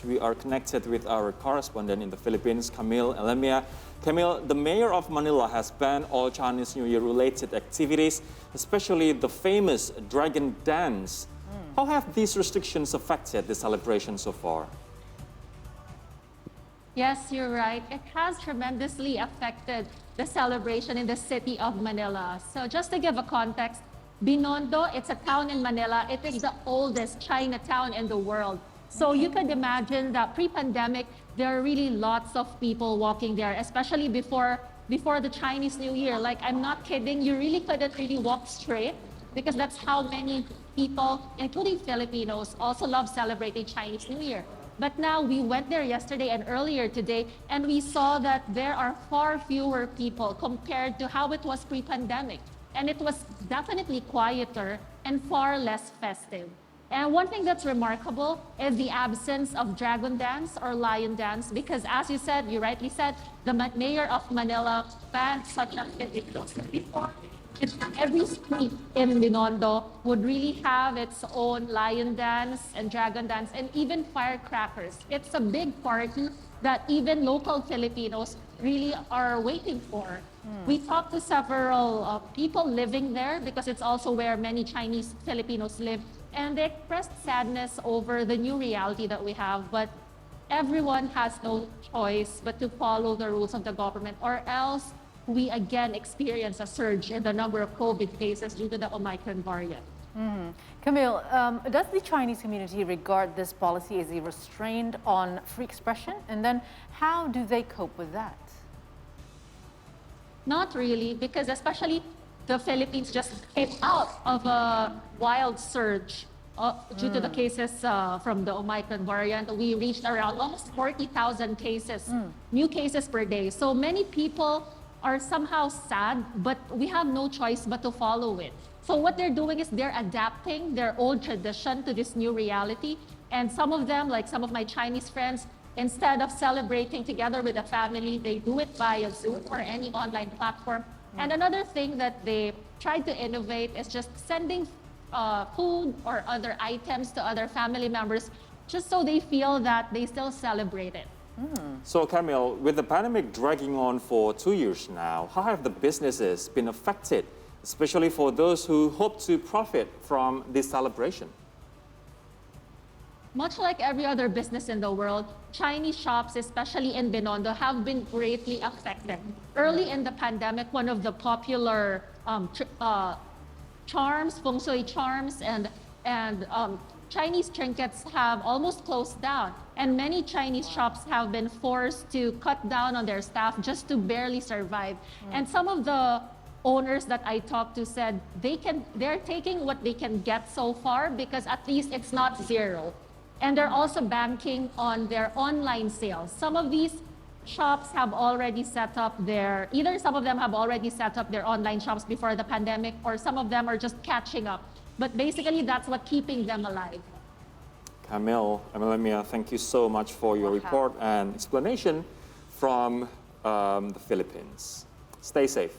We are connected with our correspondent in the Philippines, Camille Elamia. Camille, the mayor of Manila has banned all Chinese New Year related activities, especially the famous dragon dance. How have these restrictions affected the celebration so far? Yes, you're right. It has tremendously affected the celebration in the city of Manila. So just to give a context, Binondo, it's a town in Manila. It is the oldest Chinatown in the world. So you could imagine that pre-pandemic, there are really lots of people walking there, especially before the Chinese New Year. Like, I'm not kidding, you really couldn't really walk straight because that's how many people, including Filipinos, also love celebrating Chinese New Year. But now we went there yesterday and earlier today, and we saw that there are far fewer people compared to how it was pre-pandemic. And it was definitely quieter and far less festive. And one thing that's remarkable is the absence of dragon dance or lion dance, because as you said, you rightly said, the mayor of Manila banned such activities. Before, every street in Binondo would really have its own lion dance and dragon dance and even firecrackers. It's a big party that even local Filipinos really are waiting for. We talked to several people living there because it's also where many Chinese Filipinos live, and they expressed sadness over the new reality that we have, but everyone has no choice but to follow the rules of the government, or else we again experience a surge in the number of COVID cases due to the Omicron variant. Camille, does the Chinese community regard this policy as a restraint on free expression? And then how do they cope with that? Not really, because especially the Philippines just came out of a wild surge due to the cases from the Omicron variant. We reached around almost 40,000 cases, new cases per day. So many people are somehow sad, but we have no choice but to follow it. So what they're doing is they're adapting their old tradition to this new reality. And some of them, like some of my Chinese friends, instead of celebrating together with a family, they do it via Zoom or any online platform. And another thing that they tried to innovate is just sending food or other items to other family members just so they feel that they still celebrate it. So, Camille, with the pandemic dragging on for 2 years now, how have the businesses been affected, especially for those who hope to profit from this celebration? Much like every other business in the world, Chinese shops, especially in Binondo, have been greatly affected. Early in the pandemic, one of the popular charms, feng shui charms, and Chinese trinkets have almost closed down. And many Chinese shops have been forced to cut down on their staff just to barely survive. And some of the owners that I talked to said they're taking what they can get so far because at least it's not zero. And they're also banking on their online sales. Some of these shops have already set up either some of them have already set up their online shops before the pandemic, or some of them are just catching up. But basically, that's what's keeping them alive. Camille Elamia, thank you so much for your report and explanation from the Philippines. Stay safe.